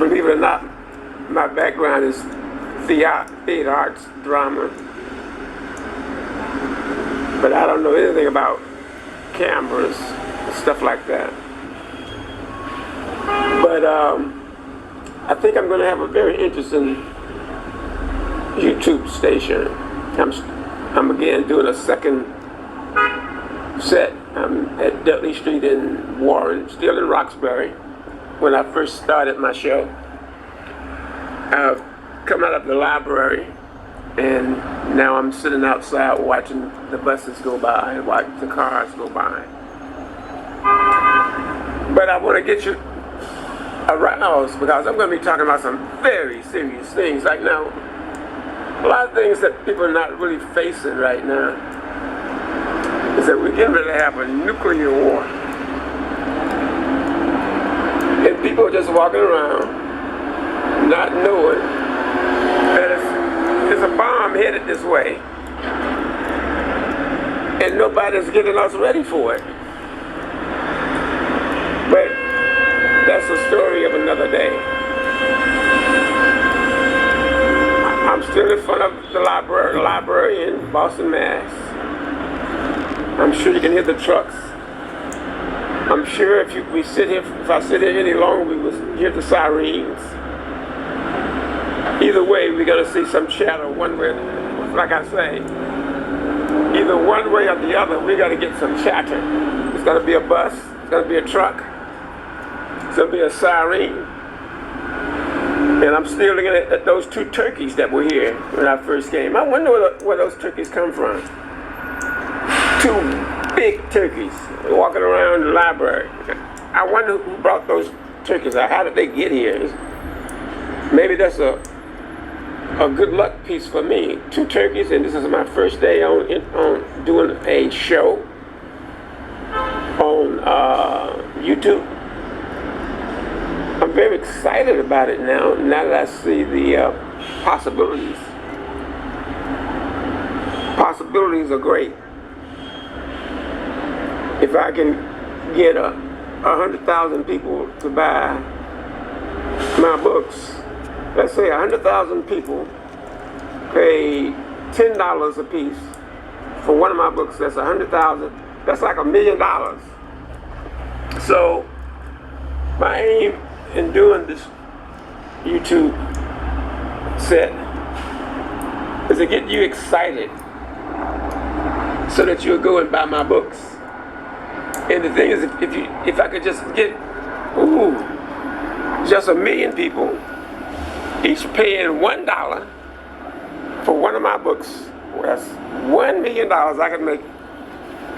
believe it or not, my background is theater arts, drama. But I don't know anything about cameras, stuff like that. But I think I'm going to have a very interesting YouTube station. I'm again doing a second set. I'm at Dudley Street in Warren, still in Roxbury. When I first started my show, I've come out of the library, and now I'm sitting outside watching the buses go by, watching the cars go by. But I want to get you aroused because I'm going to be talking about some very serious things right now. A lot of things that people are not really facing right now is that we're getting ready to have a nuclear war. And people are just walking around not knowing that there's a bomb headed this way. And nobody's getting us ready for it. But that's a story of another day. I'm still in front of the library in Boston, Mass. I'm sure you can hear the trucks. I'm sure if I sit here any longer, we will hear the sirens. Either way, we're going to see some chatter one way. Like I say, either one way or the other, we're going to get some chatter. It's going to be a bus. It's going to be a truck. It's going to be a siren. And I'm still looking at those two turkeys that were here when I first came. I wonder where those turkeys come from. Two big turkeys walking around the library. I wonder who brought those turkeys. How did they get here? Maybe that's a good luck piece for me. Two turkeys, and this is my first day on doing a show on YouTube. I'm very excited about it now that I see the possibilities. Possibilities are great. If I can get 100,000 people to buy my books, let's say 100,000 people pay $10 a piece for one of my books, that's 100,000. That's like $1 million. So my aim in doing this YouTube set is to get you excited so that you'll go and buy my books. And the thing is, if I could just get just 1 million people each paying $1 for one of my books, well, that's $1 million I could make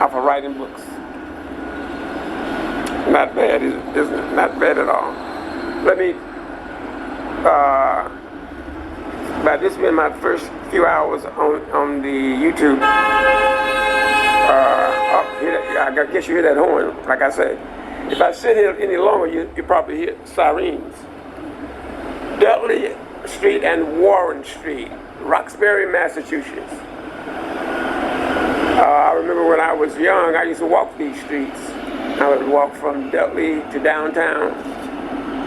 off of writing books. Not bad, isn't it? Not bad at all. Let me, by this being my first few hours on the YouTube, I guess you hear that horn, like I said. If I sit here any longer, you probably hear sirens. Dudley Street and Warren Street, Roxbury, Massachusetts. I remember when I was young, I used to walk these streets. I would walk from Dudley to downtown,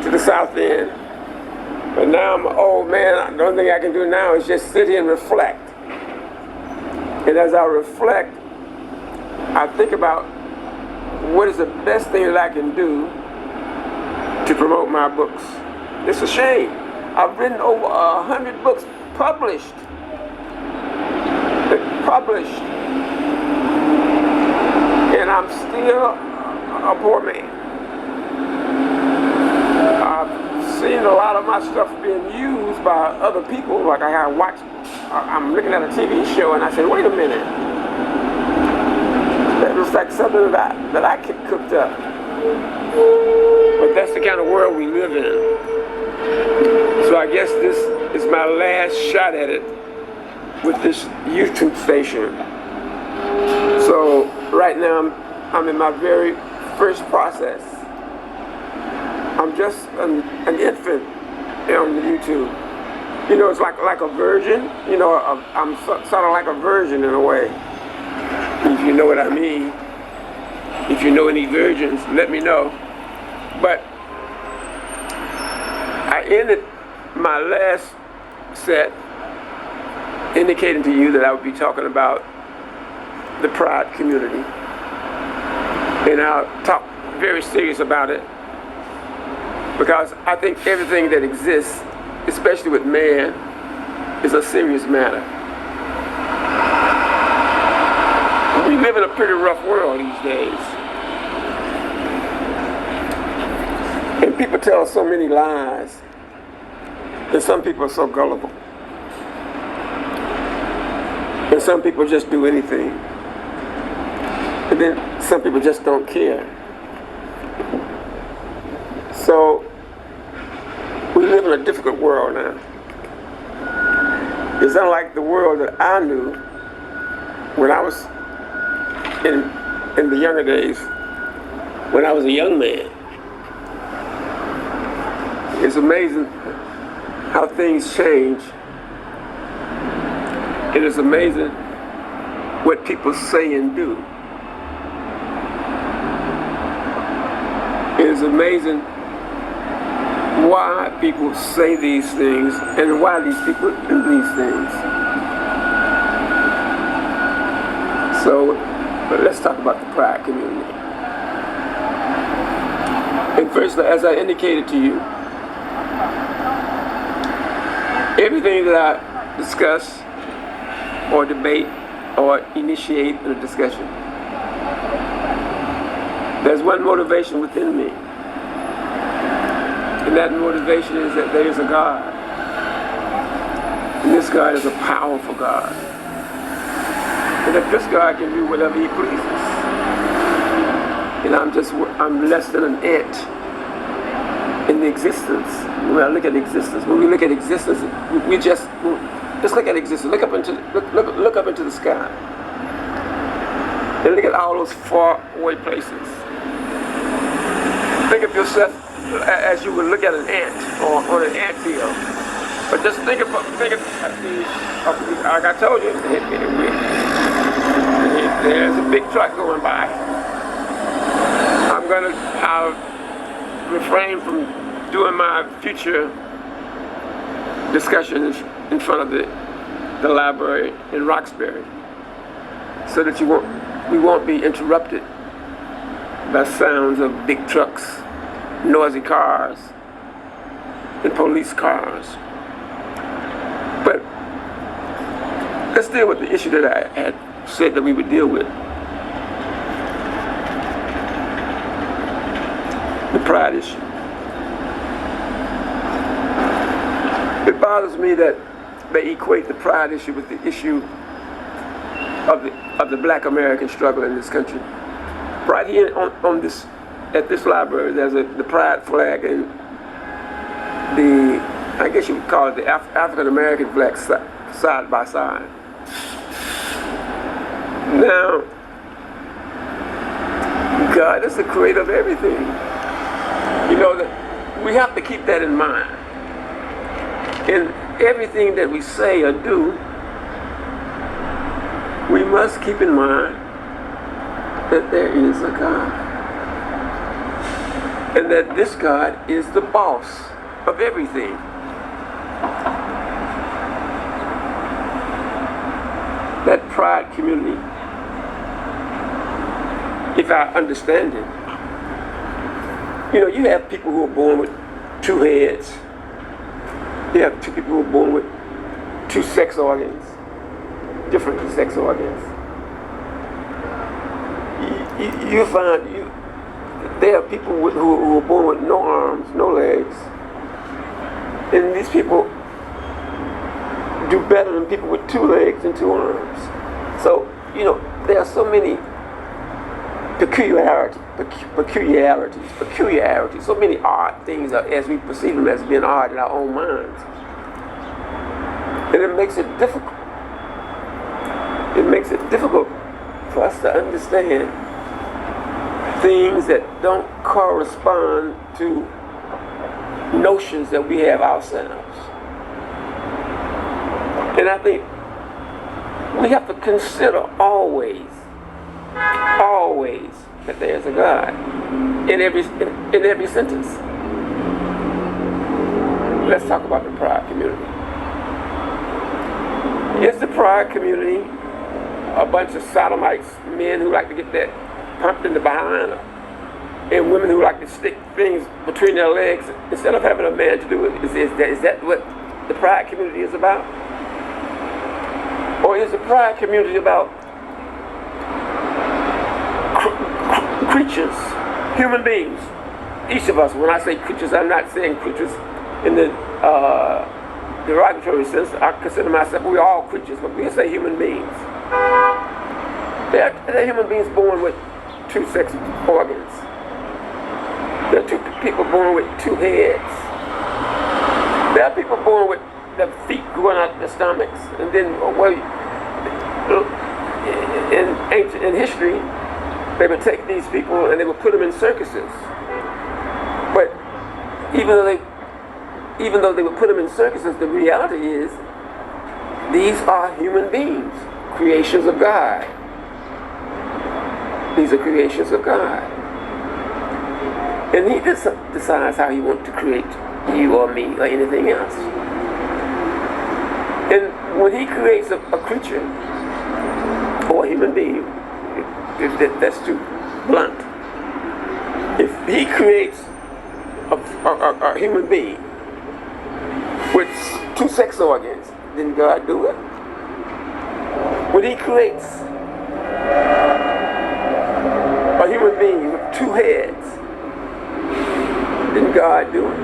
to the south end. But now I'm an old man. The only thing I can do now is just sit here and reflect. And as I reflect, I think about what is the best thing that I can do to promote my books. It's a shame. I've written over 100 books published. And I'm still a poor man. I've seen a lot of my stuff being used by other people. Like I'm looking at a TV show and I said, wait a minute. That looks like something that I cooked up. But that's the kind of world we live in. So I guess this is my last shot at it with this YouTube station. So right now I'm in my very first process. I'm just an infant on YouTube. You know, it's like a virgin. You know, I'm sort of like a virgin in a way. If you know what I mean. If you know any virgins, let me know. But ended my last set indicating to you that I would be talking about the pride community. And I'll talk very serious about it because I think everything that exists, especially with man, is a serious matter. We live in a pretty rough world these days. And people tell so many lies. And some people are so gullible. And some people just do anything. And then some people just don't care. So we live in a difficult world now. It's unlike the world that I knew when I was in the younger days, when I was a young man. It's amazing how things change. It is amazing what people say and do. It is amazing why people say these things and why these people do these things. So, but let's talk about the pride community. And first, as I indicated to you, everything that I discuss or debate or initiate in a discussion, there's one motivation within me. And that motivation is that there is a God. And this God is a powerful God. And that this God can do whatever he pleases. And I'm less than an ant in the existence. When I look at existence, when we look at existence, we just look at existence. Look up into the sky. And look at all those far away places. Think of yourself as you would look at an ant or on an ant hill. But just think of like I told you, there's a big truck going by. I'll refrain from doing my future discussions in front of the library in Roxbury, so that we won't be interrupted by sounds of big trucks, noisy cars, and police cars. But let's deal with the issue that I had said that we would deal with. The pride issue. It bothers me that they equate the pride issue with the issue of the black American struggle in this country. Right here at this library, there's the pride flag and I guess you would call it the African American flag side by side. Now, God is the creator of everything. You know, that we have to keep that in mind. In everything that we say or do, we must keep in mind that there is a God. And that this God is the boss of everything. That pride community, if I understand it, you know, you have people who are born with two heads. You have two people who are born with two sex organs, different sex organs. You find there are people who are born with no arms, no legs, and these people do better than people with two legs and two arms. So, you know, there are so many peculiarities, so many odd things as we perceive them as being odd in our own minds. And it makes it difficult. It makes it difficult for us to understand things that don't correspond to notions that we have ourselves. And I think we have to consider always that there's a God in every sentence. let's talk about the pride community. Is the pride community a bunch of sodomites, men who like to get that pumped in the behind, and women who like to stick things between their legs instead of having a man to do it? Is that what the pride community is about? Or is the pride community about creatures, human beings? Each of us, when I say creatures, I'm not saying creatures in the derogatory sense. I consider myself, we're all creatures, but we say human beings. They're human beings born with two sex organs. There are two people born with two heads. There are people born with their feet growing out their stomachs, and then, well, in history, they would take these people and they would put them in circuses. But even though they would put them in circuses, the reality is these are human beings, creations of God. These are creations of God. And He decides how He wants to create you or me or anything else. And when He creates a creature or a human being, if that's too blunt, if He creates a human being with two sex organs, didn't God do it? When He creates a human being with two heads, didn't God do it?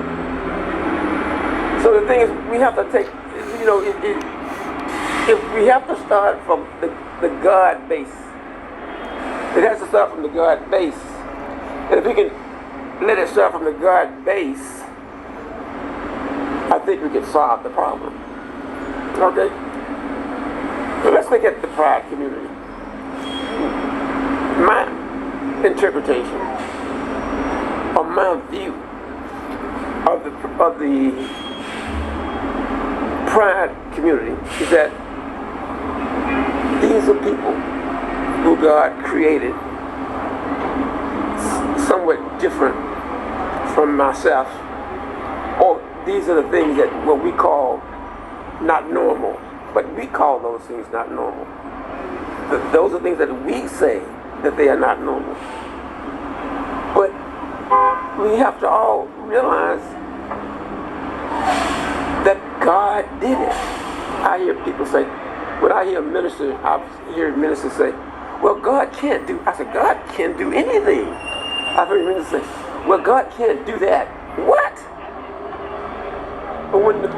So the thing is, we have to take, if we have to start from the God base, it has to start from the God base. And if we can let it start from the God base, I think we can solve the problem. Okay? So let's look at the pride community. My interpretation, or my view of the pride community is that these are people who God created somewhat different from myself, or these are the things that what we call not normal, but we call those things not normal. Those are things that we say that they are not normal. But we have to all realize that God did it. I hear people say, when I hear I hear ministers say, well, God can't do, I said, God can't do anything. I've heard ministers say, well, God can't do that. What? But when the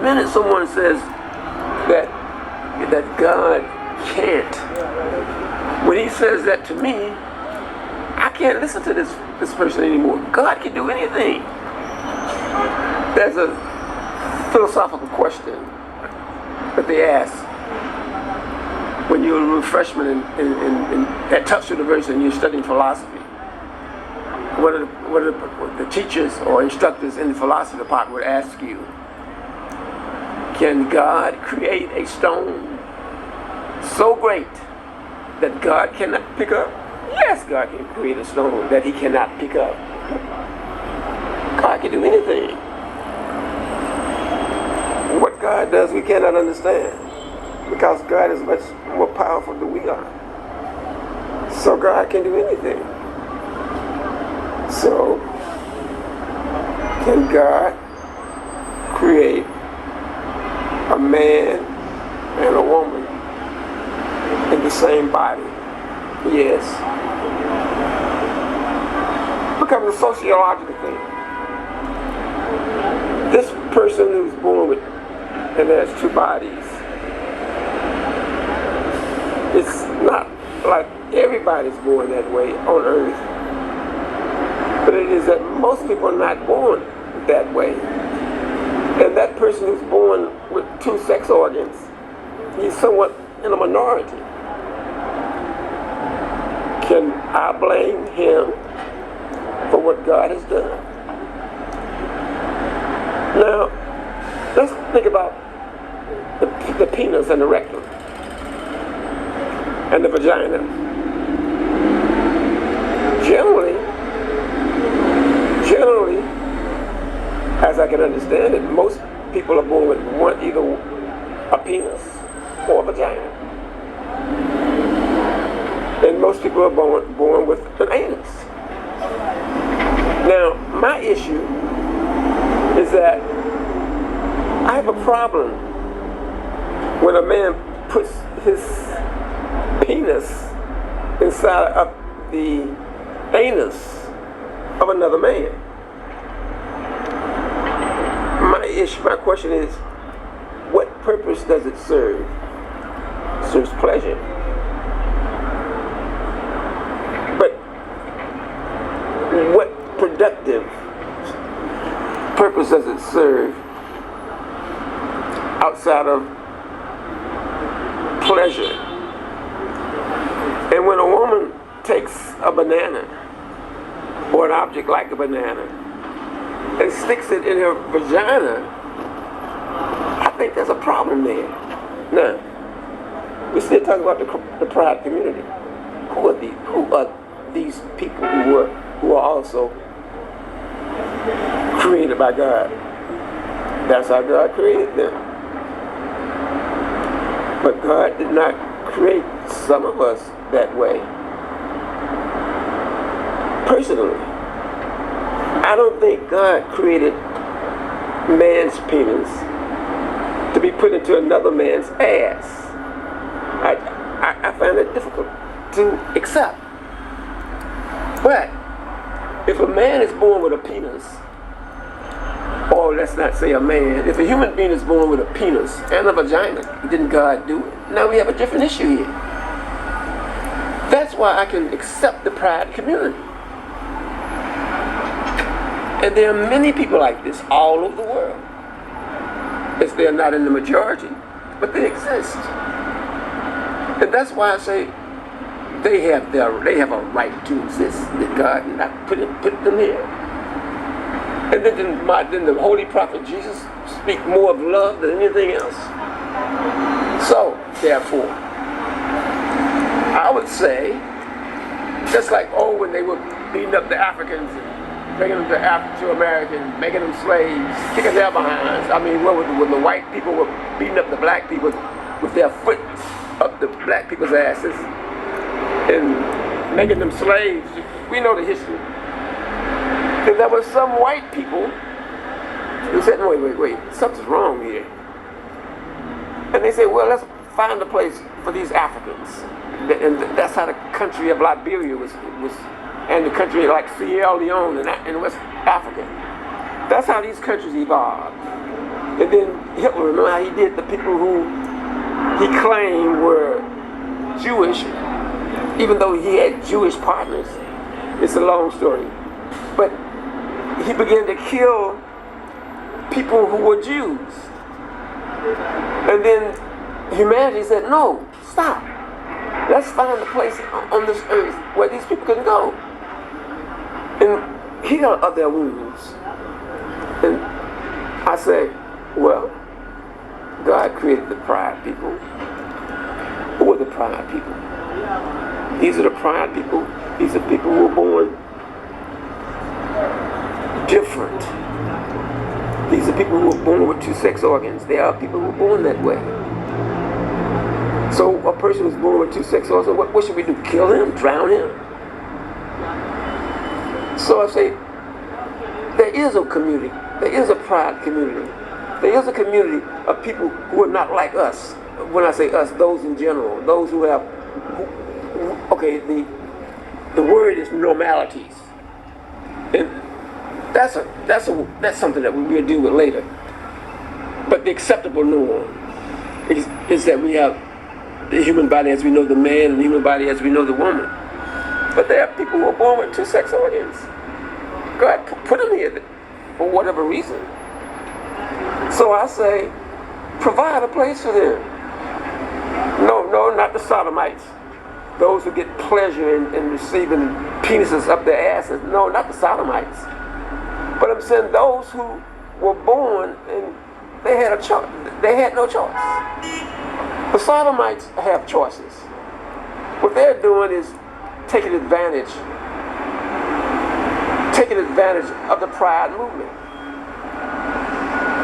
minute someone says that God can't, when he says that to me, I can't listen to this person anymore. God can do anything. There's a philosophical question that they ask when you're a freshman at Tufts University and you're studying philosophy. One of the teachers or instructors in the philosophy department would ask you, can God create a stone so great that God cannot pick up? Yes, God can create a stone that he cannot pick up. God can do anything. What God does, we cannot understand, because God is much more powerful than we are. So God can do anything. So, can God create a man and a woman in the same body? Yes. Becomes a sociological thing. This person who's born with and has two bodies, it's not like everybody's born that way on earth, but it is that most people are not born that way. And that person who's born with two sex organs, he's somewhat in a minority. Can I blame him for what God has done? Now, let's think about the penis and the rectum and the vagina. Generally, as I can understand it, most people are born with either a penis or a vagina. And most people are born with an anus. Now, my issue is that I have a problem when a man puts his penis inside of the anus of another man. My question is, what purpose does it serve? It serves pleasure. But what productive purpose does it serve outside of pleasure? And when a woman takes a banana or an object like a banana and sticks it in her vagina, I think there's a problem there. Now, we're still talking about the pride community. Who are these people who are also created by God? That's how God created them. But God did not create some of us that way. Personally, I don't think God created man's penis to be put into another man's ass. I find it difficult to accept. But if a man is born with a penis, or let's not say a man, if a human being is born with a penis and a vagina, didn't God do it? Now we have a different issue here. That's why I can accept the pride community. And there are many people like this all over the world. Yes, they're not in the majority, but they exist. And that's why I say they have a right to exist, that God not put them here. And then the Holy Prophet Jesus speak more of love than anything else. So, therefore, I would say, just like when they were beating up the Africans and bringing them to America and making them slaves, kicking their behinds. I mean, when the white people were beating up the black people with their foot up the black people's asses and making them slaves. We know the history. And there were some white people who said, wait, something's wrong here. And they said, well, let's find a place for these Africans. And that's how the country of Liberia was and the country like Sierra Leone in West Africa. That's how these countries evolved. And then Hitler, remember how he did the people who he claimed were Jewish, even though he had Jewish partners. It's a long story. But he began to kill people who were Jews. And then humanity said, no, stop. Let's find a place on this earth where these people can go and heal of their wounds. And I say, well, God created the pride people. Who are the pride people? These are the pride people. These are people who were born different. These are people who were born with two sex organs. There are people who were born that way. So a person who's born with two sex organs, what should we do? Kill him? Drown him? So I say, there is a community. There is a pride community. There is a community of people who are not like us. When I say us, those in general, those who have, the word is normalities. And that's something that we'll deal with later. But the acceptable norm is that we have the human body as we know the man and the human body as we know the woman. But there are people who are born with two sex organs. God put them here for whatever reason. So I say, provide a place for them. No, not the sodomites. Those who get pleasure in receiving penises up their asses. No, not the sodomites. But I'm saying those who were born and they had a choice. They had no choice. The sodomites have choices. What they're doing is taking advantage of the pride movement.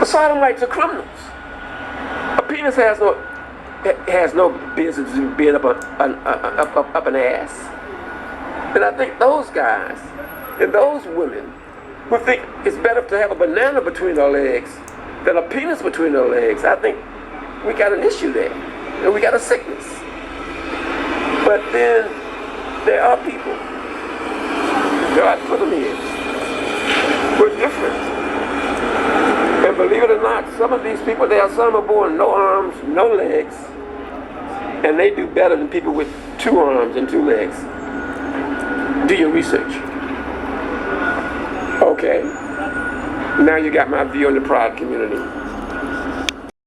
Asylum rights are criminals. A penis has no business being up an ass. And I think those guys and those women who think it's better to have a banana between their legs than a penis between their legs, I think we got an issue there. And we got a sickness. But then there are people, God put them in, we're different. And believe it or not, some of these people, some are born no arms, no legs, and they do better than people with 2 arms and 2 legs. Do your research. Okay. Now you got my view on the pride community.